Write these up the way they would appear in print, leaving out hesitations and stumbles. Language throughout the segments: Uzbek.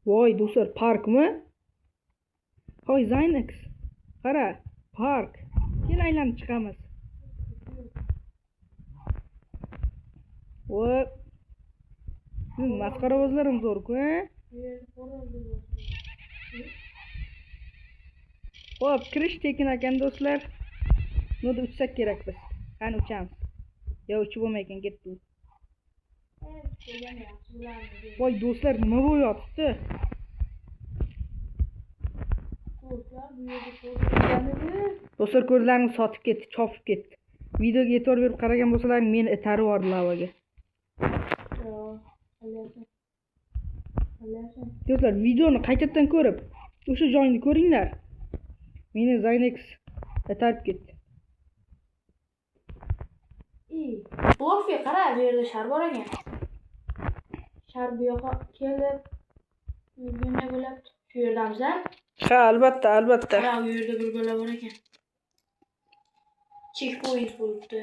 Voy do'stlar, parkmi? Hoy Zaynex. Qara, park. Kel aylanib chiqamiz. Voy. Sizning masxarabozlarim zo'r-ku, ha? Xo'p, kirish tekin ekan do'stlar. Nima uchsak kerak biz? Qani uchamiz. Yo, uchib bo'lmaykan, ketdi. Voy do'stlar, nima bo'lyapti? Do'stlar, ko'zlaringiz sotib ketdi, chopib ketdi. Videoga e'tibor berib qaragan bo'lsalaring, meni itarib yubordi lavaga. Do'stlar, videoni qaytadan ko'rib, o'sha joyni ko'ringlar. Meni Zaynex itarib ketdi. Blokga qara, bu yerda shar bor ekan. Shar bu yoqqa kelib, yurganda bo'lyapti. Shu yerdamiz-a? Ha, albatta. Qara, bu yerda bir bola bor ekan. Checkpoint bo'libdi.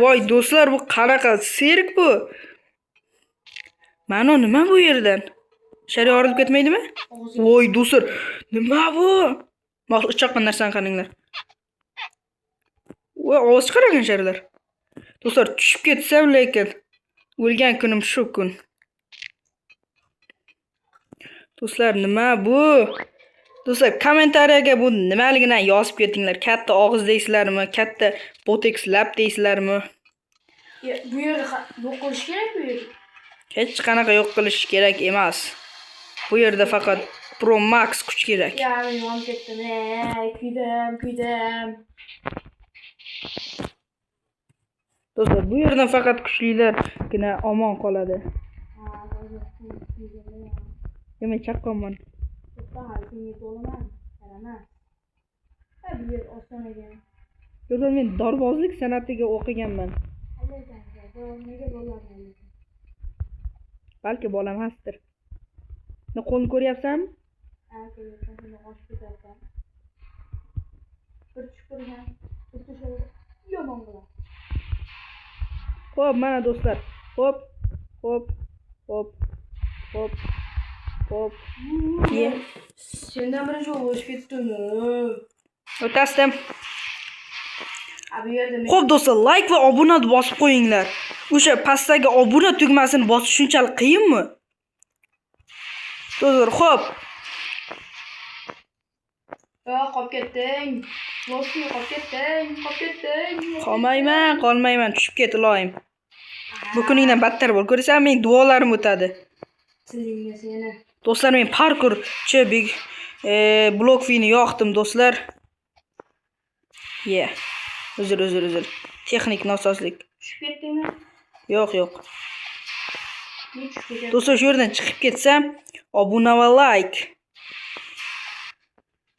Voy do'stlar, bu qanaqa sirk bu? Mana nima bu yerdan? Shar yorilib ketmaydimi? Voy do'stlar, nima bu? Mahluq chaqqan narsani qaranglar. Voy, ovoz chiqargan sharlar. Do'stlar, tushib ketsam lekin o'lgan kunim shu kun. Do'stlar, nima bu? Do'stlar, kommentariyaga bu nimaligini yozib ketinglar. Katta og'iz deysizlarmi, katta botex lab deysizlarmi? Bu yerda yo'q qilish kerak bu yerda. Hech qanaqa yo'q qilish kerak emas. Bu yerda faqat Pro Max kuch kerak. Ya, men yonib ketdim. Kuydim. Do'stlar, bu yerdan faqat kuchlilargina omon qoladi. Men chaqqonman. Do'stlar, men dorbozlik san'atiga o'qiganman. Balki bolam emasdir. Ne qo'lni ko'ryapsanmi? Ha, ko'ryapman. Oshib ketyapman. Bir chuqurgan, yomon bo'ladi. Xo'p, mana do'stlar. Hop. Ye. Sendan birinchi o'shib ketdimmi? O'tasdim. Bu yerda Xo'p do'stlar, like va obuna bosib qo'yinglar. O'sha pastdagi obuna tugmasini bosish shunchalik qiyinmi? Do'stlar, xo'p. Qolib ketding. Qolib ketding. Qolmayman, tushib ket iloyim. Bu kuningdan battar bo'l. Ko'rsan, men duolarim o'tadi. Tilingga seni. Do'stlar, men parkurchi blokfini yoqdim do'stlar. Uzr. Texnik nosozlik. Tushib ketdingmi? Yo'q. Men tushib ketdim. Do'stlar, shu yerdan chiqib ketsam, obuna va like.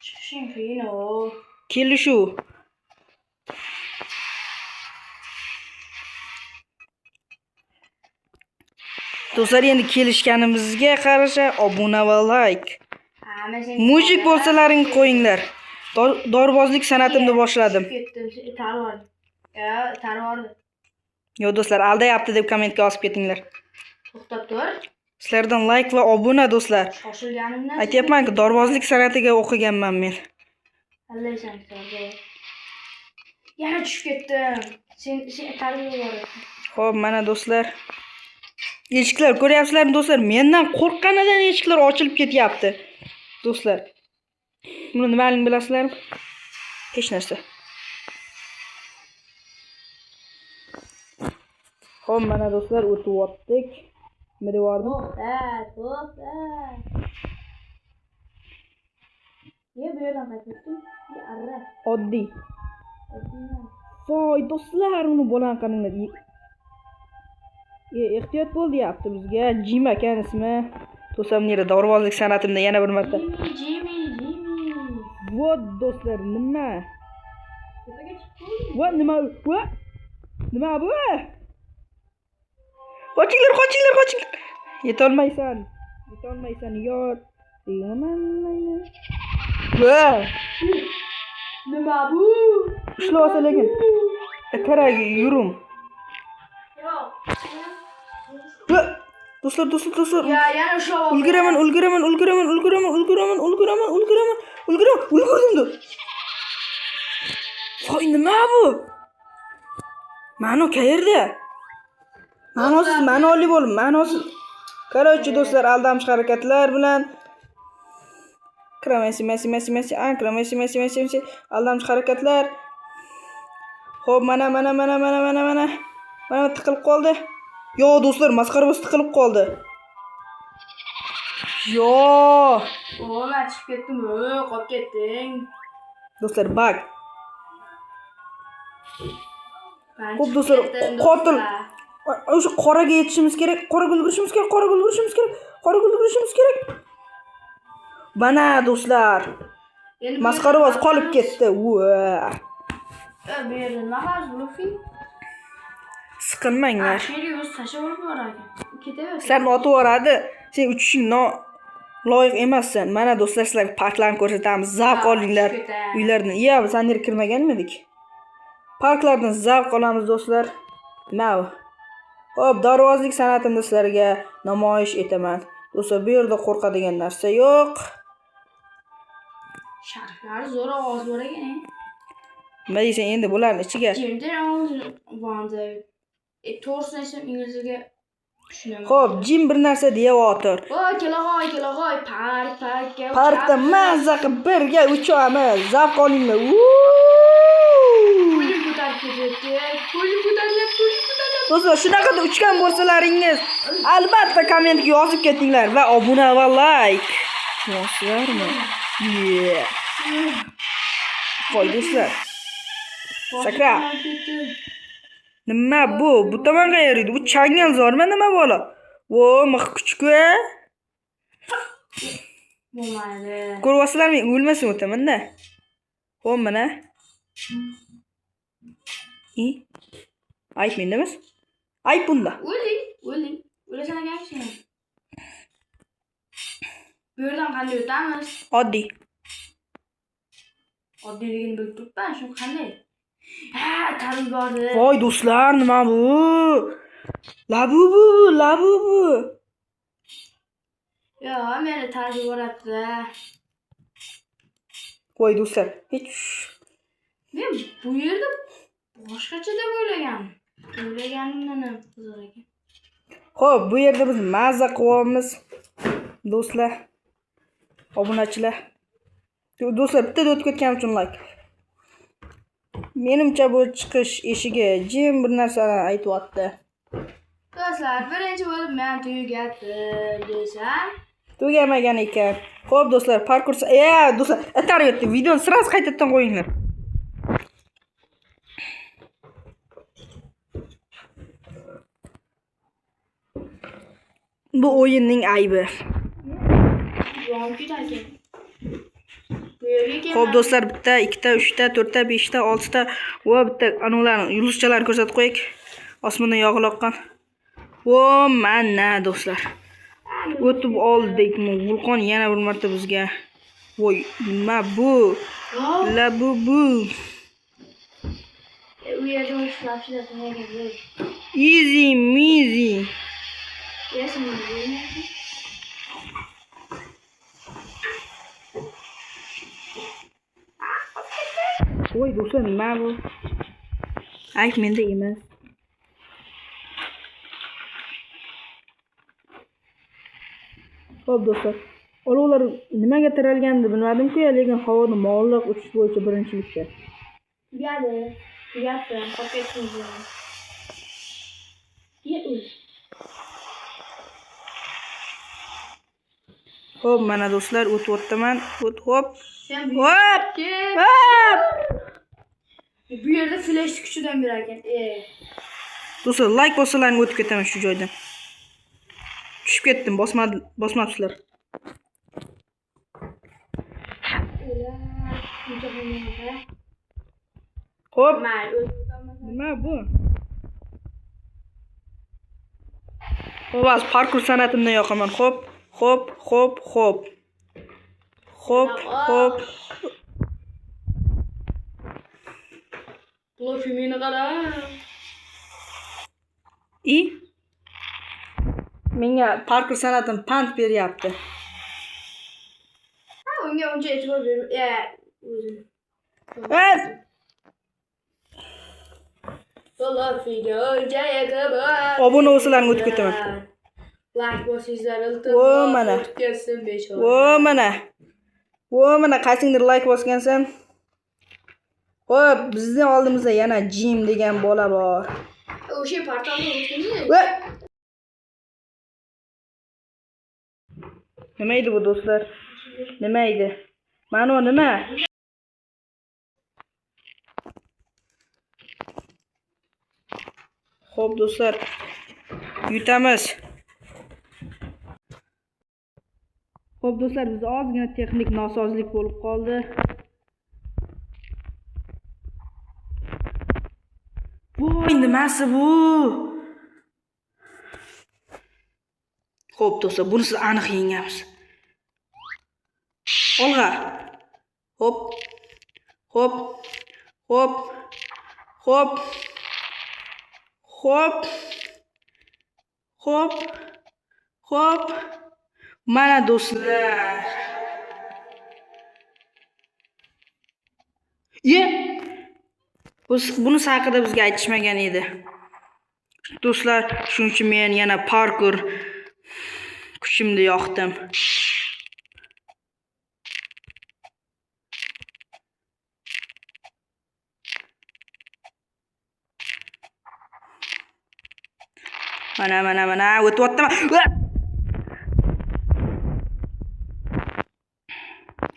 Chiqishing qiyin o. Kelishuv. Do'stlar, endi kelishganimizga qarasha obuna va like. Mujik bo'lsalaring qo'yinglar. Dorbozlik san'atimni boshladim. Tarvordi. Yo do'stlar, aldayapti deb kommentga yozib ketinglar. To'xtab tur. Sizlardan like va obuna do'stlar. Shoshilganimdan. Aytyapman-ku, dorbozlik san'atiga o'qiganman men. Allaysan senga. Yana tushib ketdim. Sen tarbiya bor. Xo'p, mana do'stlar. Eshiklar ko'ryapsizlarmi do'stlar? Mendan qo'rqqanidan eshiklar ochilib ketyapti. Do'stlar. Buni nimaligini bilasizlarmi? Hech narsa. Xo'p, mana do'stlar, o'tib o'tdik. Nima devordim? To'xtat. Bu yerdan qaytdim. Arra. Oddiy. Voy do'stlar, uni bo'lan qaninglar. Ehtiyot bo'l deyapti bizga. Jim ekan ismi. Do'stlar, nera dorbozlik san'atimda yana bir marta. Jimmy. Vot do'stlar, nima? Voy, nima bu? Qochinglar. Yetolmaysan, yor. Nima bu? Ushlab olsa lekin. Qaragi yurum. Yo'q. Do'stlar. Ya yana ushlab ol. Ulguraman. Ulgurdim. Voy, nima bu? Ma'no qayerda? Ma'nosiz, ma'noli bo'lim, ma'nosiz. Короче, do'stlar, aldamchi harakatlar bilan Messi, aldamchi harakatlar. Xo'p, mana tiqilib qoldi. Yo, do'stlar, masxarabos tiqilib qoldi. Yo! Men chiqib ketdim. Qolib ketding. Do'stlar, bak. Xo'p, do'stlar, qotil. O'sha qoraga yetishimiz kerak. Qoraga ulgurishimiz kerak. Mana do'stlar. Masxarabos qolib ketdi. Bu yerda nima qilamiz, Bluffy? Siqilmanglar. Serios, tashlab olib borar ekan. Ketaver. Sizlarni otib yoradi. Sen uchishing loyiq emassan. Mana do'stlar, sizlarga parklarni ko'rsatamiz. Zavq olinglar. Uylardan. Yo, biz anyer kirmaganmidik? Parklardan zavq olamiz do'stlar. Nima bu? Xo'p, dorvozlik san'atimni sizlarga namoyish etaman. Do'stlar, bu yerda qo'rqadigan narsa yo'q. Sharflar zo'r ovoz bor ekan. Nima deysan endi bularni ichiga? To'g'risini aytsam inglizga tushunaman. Xo'p, Jim bir narsa deyayotir. Voy, kelag'oy, parkga. Parkda mazza qilib birga uchamiz. Zavq olinglar. Puli ko'taryapti. Do'stlar, shunaqada uchgan bo'lsalaringiz, albatta kommentga yozib ketinglar va obuna va like. Tushunasizlarmi? Voy do'stlar. Sakra. Nima bu? Bu tomonga yuradi. Bu changal zormi nima bola? Vo, mix kuchku. Bo'lmaydi. Ko'ryapsizlarmi? O'lmasin o'taman-da. Xo'p, mana. Ayt mendamiz? Ayt bunda. O'ling. O'lasan ekansan. Bu yerdan qanday o'tamiz? Oddiy. Oddiyligini bilib turibman, shu qanday? Tarib bordi. Voy do'stlar, nima bu? Labubu. Yo, meni tarib borapti. Voy do'stlar, hech Men bu yerda boshqacha deb o'ylagandim. O'ylaganimdan qiziq ekan. Xo'p, bu yerda biz mazza qilyapmiz. Do'stlar, obunachilar. Do'stlar, bitta o'tib ketgan uchun like. Menimcha bu chiqish eshigi Jim bir narsani aytayapti. Do'stlar, birinchi bo'lib men tugatdim desam, Tugamagan ekan. Xo'p do'stlar, parkur do'stlar, atarib o'tdi. Videoni sirasi qaytadan qo'yinglar. Bu o'yinning aybi. Xo'p do'stlar, bitta, ikkita, uchta, to'rtta, beshta, oltita va bitta anolarni yulduzchalarni ko'rsatib qo'yik. Osmondan yog'il oqqan. Vo, mana do'stlar. O'tib oldik. Vulqon yana bir marta bizga. Voy, nima bu? Labubu. Easy measy. Voy do'stlar, nima bu? Ayt menda emas. Xo'p do'stlar, olovlar nimaga taralganini bilmadim-ku, lekin havoda muallaq uchish bo'yicha birinchilikda. Tugadi. Qolib ketdingiz. Xo'p, mana do'stlar, o'tyapman. Hop. Bu yerda flash kuchidan berar ekan. Do'stlar, like bosalaring o'tib ketaman shu joydan. Tushib ketdim, bosmabsizlar. Xo'p. Nima bu? Xo'p, parkur san'atimdan yoqaman. Xo'p. Bluffy meni qara. menga parkur san'atim pand beryapti. Ha, unga uncha e'tibor berma. O'zim. Hey! Falafel joyiga bor. Obuna bo'lsalaring o'tib ketaman. Like bosingizlar Vo, mana. Vo mana qaysingdir like bosgansan. Xo'p, bizning oldimizda yana Jim degan bola bor. O'sha portalda o'tdingmi? Voy! Nima edi bu do'stlar? Nima edi? Mana o nima? Xo'p do'stlar, yutamiz. Xo'p do'stlar, bizda ozgina texnik nosozlik bo'lib qoldi. Voy, nimasi bu? Xo'p do'stlar, bunisi aniq yengamiz. Olg'a. Hop. Hop. Hop. Hop. Hop. Hop. Hop. Mana do'stlar. Bunisi haqida bizga aytishmagan edi. Do'stlar, shuning uchun men yana parkur kuchimni yoqdim. Mana o'tyapman.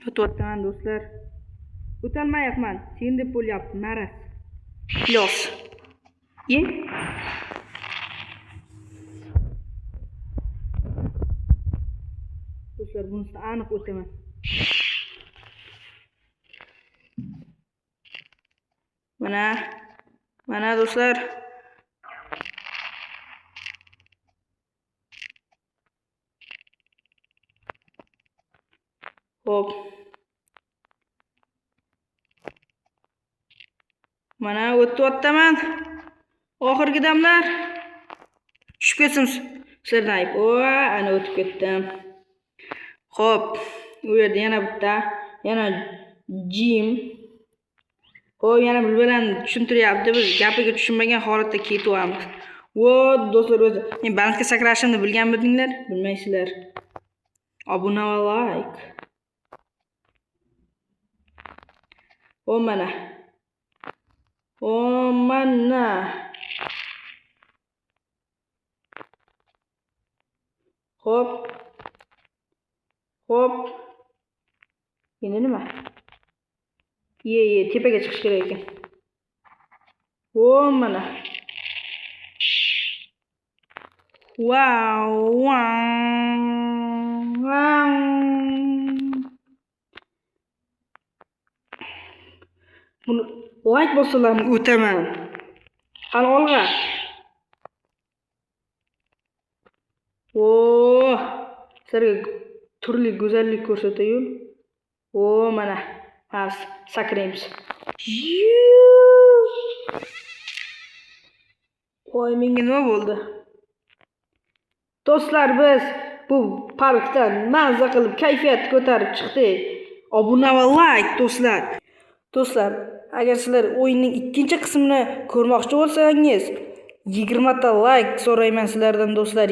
O'tyapman do'stlar. O'tolmayapman. Sen deb bo'lyapti, maraz. Plyos. Do'stlar, bunisi aniq o'taman. Mana do'stlar. Hop. Mana o'tyapman. Oxirgi damlar. Tushib ketsin sirnayib. Ana o'tib ketdim. Hop. U yerda yana bitta, yana Jim. Xo'p, yana bir bilan tushuntiryapti. Biz gapiga tushunmagan holatda ketyapmiz. Vo, do'stlar, o'zi men balandga sakrashimni bilganmidinglar? Bilmaysizlar. Obuna va like. O mana. Hop. Endi nima? Tepaga chiqish kerak ekan. O mana. Wow. Buni like bossalarni o'taman. Qani olg'a. Sizlarga turli go'zallik ko'rsatayu. Mana. Haz sakraymiz. Voy, menga nima bo'ldi? Do'stlar, biz bu parkdan mazza qilib kayfiyat ko'tarib chiqdik. Obuna va like do'stlar. Do'stlar, agar sizlar o'yinning ikkinchi qismini ko'rmoqchi bo'lsangiz, 20 ta like so'rayman sizlardan do'stlar.